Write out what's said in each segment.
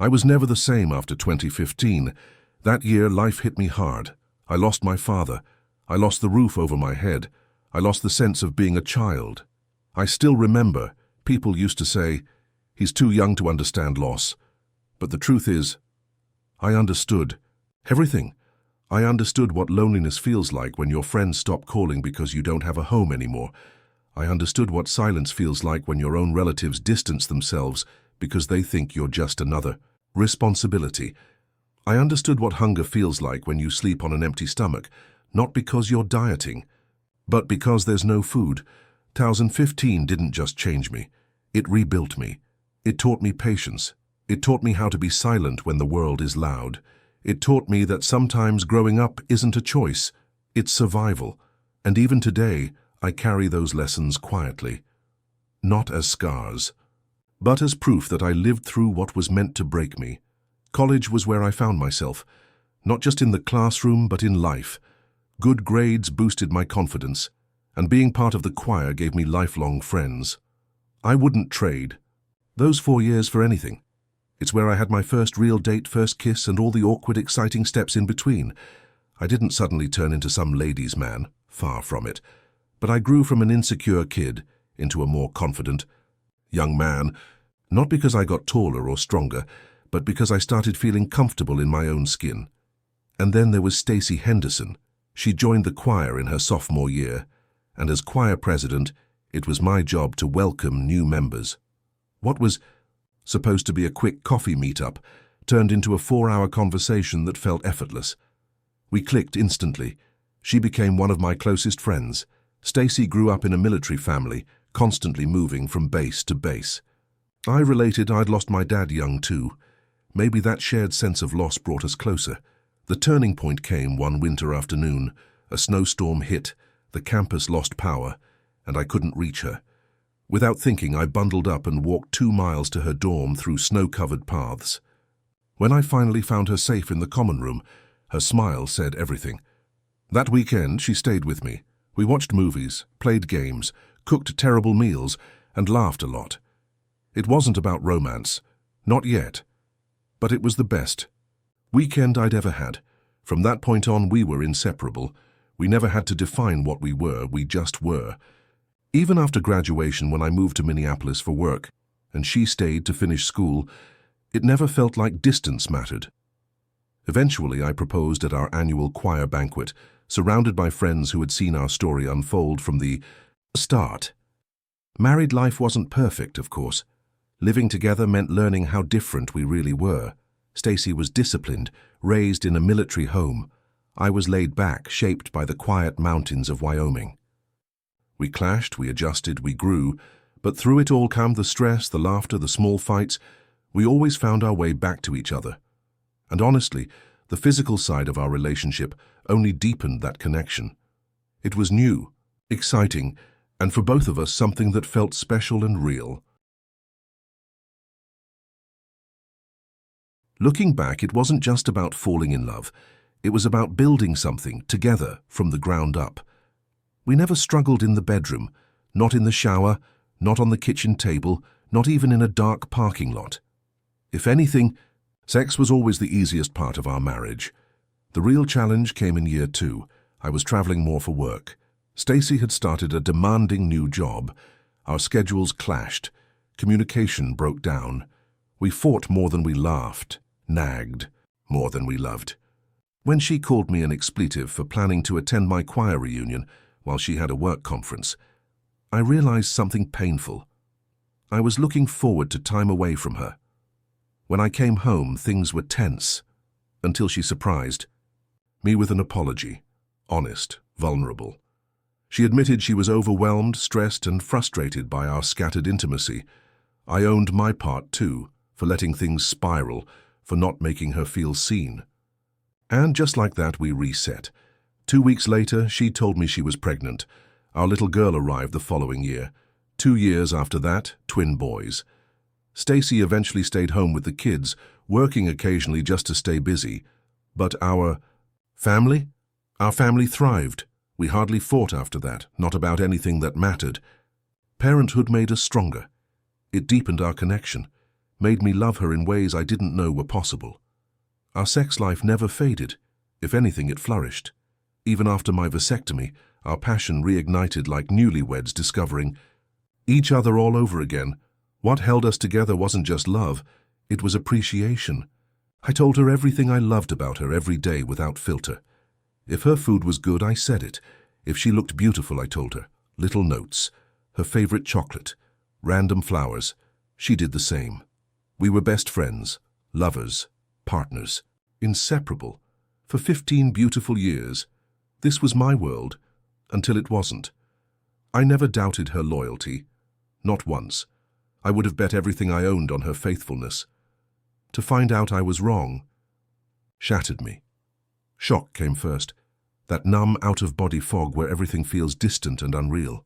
I was never the same after 2015. That year, life hit me hard. I lost my father. I lost the roof over my head. I lost the sense of being a child. I still remember, people used to say, "He's too young to understand loss." But the truth is, I understood everything. I understood what loneliness feels like when your friends stop calling because you don't have a home anymore. I understood what silence feels like when your own relatives distance themselves because they think you're just another responsibility. I understood what hunger feels like when you sleep on an empty stomach, not because you're dieting, but because there's no food. 2015 didn't just change me. It rebuilt me. It taught me patience. It taught me how to be silent when the world is loud. It taught me that sometimes growing up isn't a choice, it's survival. And even today, I carry those lessons quietly. Not as scars, but as proof that I lived through what was meant to break me. College was where I found myself, not just in the classroom, but in life. Good grades boosted my confidence, and being part of the choir gave me lifelong friends. I wouldn't trade those 4 years for anything. It's where I had my first real date, first kiss, and all the awkward, exciting steps in between. I didn't suddenly turn into some ladies' man, far from it, but I grew from an insecure kid into a more confident young man, not because I got taller or stronger, but because I started feeling comfortable in my own skin. And then there was Stacey Henderson. She joined the choir in her sophomore year, and as choir president, it was my job to welcome new members. What was supposed to be a quick coffee meetup turned into a 4-hour conversation that felt effortless. We clicked instantly. She became one of my closest friends. Stacey grew up in a military family, constantly moving from base to base. I related I'd lost my dad young too. Maybe that shared sense of loss brought us closer. The turning point came one winter afternoon. A snowstorm hit, the campus lost power, and I couldn't reach her. Without thinking, I bundled up and walked 2 miles to her dorm through snow-covered paths. When I finally found her safe in the common room, her smile said everything. That weekend, she stayed with me. We watched movies, played games, cooked terrible meals, and laughed a lot. It wasn't about romance. Not yet. But it was the best weekend I'd ever had. From that point on, we were inseparable. We never had to define what we just were. Even after graduation, when I moved to Minneapolis for work, and she stayed to finish school, it never felt like distance mattered. Eventually, I proposed at our annual choir banquet, surrounded by friends who had seen our story unfold from the start. Married life wasn't perfect, of course. Living together meant learning how different we really were. Stacey was disciplined, raised in a military home. I was laid back, shaped by the quiet mountains of Wyoming. We clashed, we adjusted, we grew, but through it all came the stress, the laughter, the small fights. We always found our way back to each other. And honestly, the physical side of our relationship only deepened that connection. It was new, exciting, and for both of us something that felt special and real. Looking back, it wasn't just about falling in love. It was about building something together from the ground up. We never struggled in the bedroom, not in the shower, not on the kitchen table, not even in a dark parking lot. If anything, sex was always the easiest part of our marriage. The real challenge came in year 2. I was traveling more for work. Stacey had started a demanding new job. Our schedules clashed. Communication broke down. We fought more than we laughed, nagged more than we loved. When she called me an expletive for planning to attend my choir reunion while she had a work conference, I realized something painful. I was looking forward to time away from her. When I came home, things were tense, until she surprised me with an apology, honest, vulnerable. She admitted she was overwhelmed, stressed, and frustrated by our scattered intimacy. I owned my part too, for letting things spiral, for not making her feel seen. And just like that, we reset. 2 weeks later, she told me she was pregnant. Our little girl arrived the following year. 2 years after that, twin boys. Stacey eventually stayed home with the kids, working occasionally just to stay busy. But our family thrived. We hardly fought after that, not about anything that mattered. Parenthood made us stronger. It deepened our connection, made me love her in ways I didn't know were possible. Our sex life never faded. If anything, it flourished. Even after my vasectomy, our passion reignited like newlyweds discovering each other all over again. What held us together wasn't just love, it was appreciation. I told her everything I loved about her every day without filter. If her food was good, I said it. If she looked beautiful, I told her. Little notes, her favorite chocolate, random flowers. She did the same. We were best friends, lovers, partners, inseparable. For 15 beautiful years, this was my world, until it wasn't. I never doubted her loyalty, not once. I would have bet everything I owned on her faithfulness. To find out I was wrong shattered me. Shock came first, that numb out-of-body fog where everything feels distant and unreal.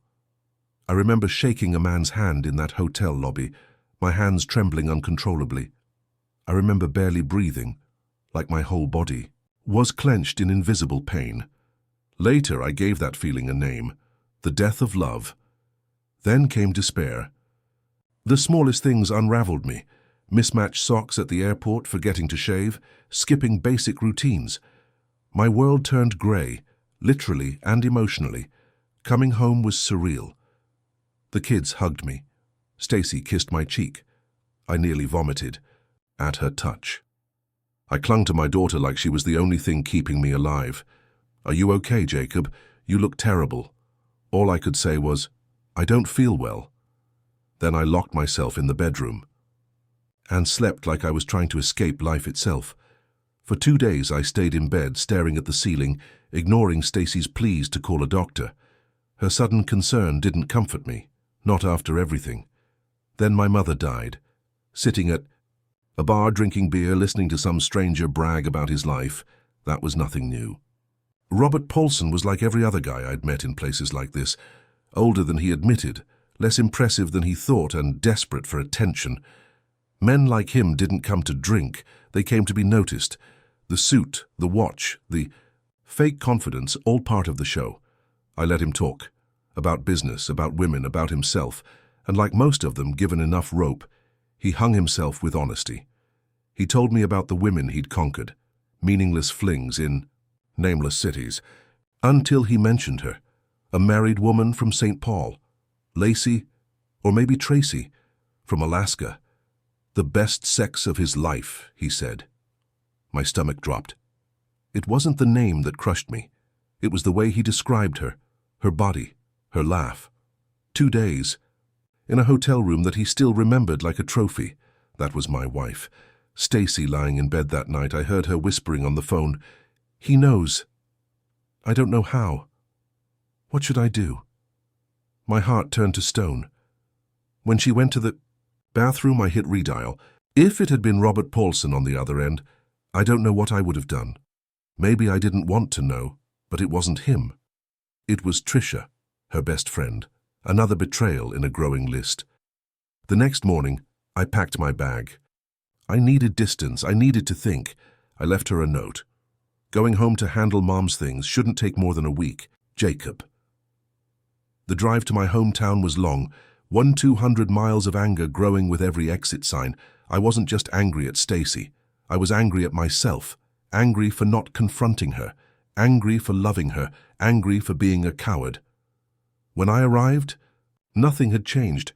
I remember shaking a man's hand in that hotel lobby, my hands trembling uncontrollably. I remember barely breathing, like my whole body was clenched in invisible pain. Later, I gave that feeling a name, the death of love. Then came despair. The smallest things unraveled me. Mismatched socks at the airport, forgetting to shave, skipping basic routines. My world turned grey, literally and emotionally. Coming home was surreal. The kids hugged me. Stacy kissed my cheek. I nearly vomited at her touch. I clung to my daughter like she was the only thing keeping me alive. "Are you okay, Jacob? You look terrible." All I could say was, "I don't feel well." Then I locked myself in the bedroom and slept like I was trying to escape life itself. For 2 days I stayed in bed, staring at the ceiling, ignoring Stacy's pleas to call a doctor. Her sudden concern didn't comfort me, not after everything. Then my mother died, sitting at a bar drinking beer, listening to some stranger brag about his life. That was nothing new. Robert Paulson was like every other guy I'd met in places like this, older than he admitted, less impressive than he thought, and desperate for attention. Men like him didn't come to drink, they came to be noticed. The suit, the watch, the fake confidence, all part of the show. I let him talk. About business, about women, about himself, and like most of them, given enough rope, he hung himself with honesty. He told me about the women he'd conquered, meaningless flings in nameless cities, until he mentioned her, a married woman from St. Paul, Lacey, or maybe Tracy, from Alaska. The best sex of his life, he said. My stomach dropped. It wasn't the name that crushed me. It was the way he described her, her body, her laugh. 2 days, in a hotel room that he still remembered like a trophy. That was my wife. Stacy lying in bed that night, I heard her whispering on the phone, "He knows. I don't know how. What should I do?" My heart turned to stone. When she went to the bathroom, I hit redial. If it had been Robert Paulson on the other end, I don't know what I would have done. Maybe I didn't want to know, but it wasn't him. It was Tricia, her best friend, another betrayal in a growing list. The next morning, I packed my bag. I needed distance, I needed to think. I left her a note. Going home to handle Mom's things shouldn't take more than a week. Jacob. The drive to my hometown was long, 200 miles of anger growing with every exit sign. I wasn't just angry at Stacy. I was angry at myself, angry for not confronting her, angry for loving her, angry for being a coward. When I arrived, nothing had changed.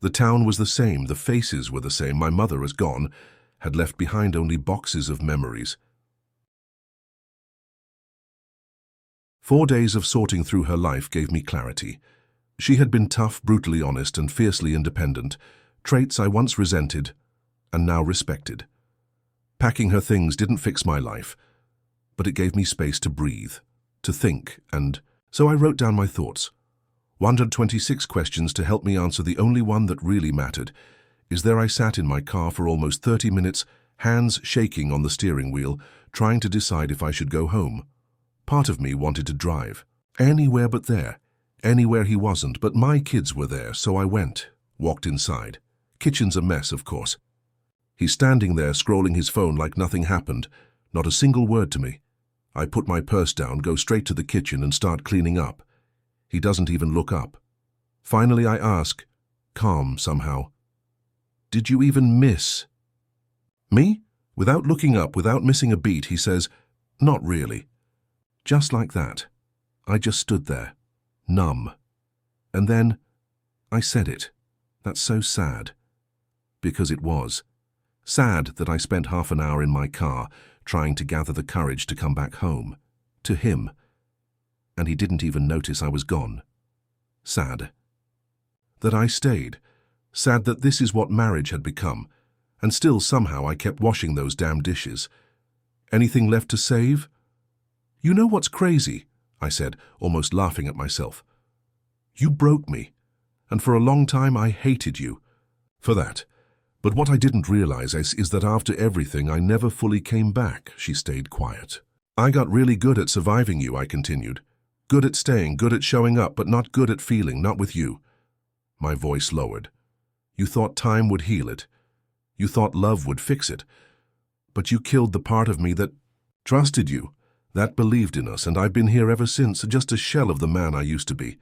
The town was the same, the faces were the same. My mother was gone, had left behind only boxes of memories. 4 days of sorting through her life gave me clarity. She had been tough, brutally honest, and fiercely independent, traits I once resented and now respected. Packing her things didn't fix my life, but it gave me space to breathe, to think, and so I wrote down my thoughts. 126 questions to help me answer the only one that really mattered. There I sat in my car for almost 30 minutes, hands shaking on the steering wheel, trying to decide if I should go home. Part of me wanted to drive. Anywhere but there. Anywhere he wasn't, but my kids were there, so I went, walked inside. Kitchen's a mess, of course. He's standing there scrolling his phone like nothing happened, not a single word to me. I put my purse down, go straight to the kitchen and start cleaning up. He doesn't even look up. Finally I ask, calm somehow, Did you even miss? Me? Without looking up, without missing a beat, he says, not really. Just like that. I just stood there, numb. And then I said it. That's so sad. Because it was. Sad that I spent half an hour in my car trying to gather the courage to come back home. To him. And he didn't even notice I was gone. Sad. That I stayed. Sad that this is what marriage had become. And still somehow I kept washing those damn dishes. Anything left to save? You know what's crazy? I said, almost laughing at myself. You broke me. And for a long time I hated you. For that. But what I didn't realize is that after everything I never fully came back. She stayed quiet. I got really good at surviving you, I continued. Good at staying, good at showing up, but not good at feeling, not with you. My voice lowered. You thought time would heal it. You thought love would fix it. But you killed the part of me that trusted you, that believed in us, and I've been here ever since, just a shell of the man I used to be.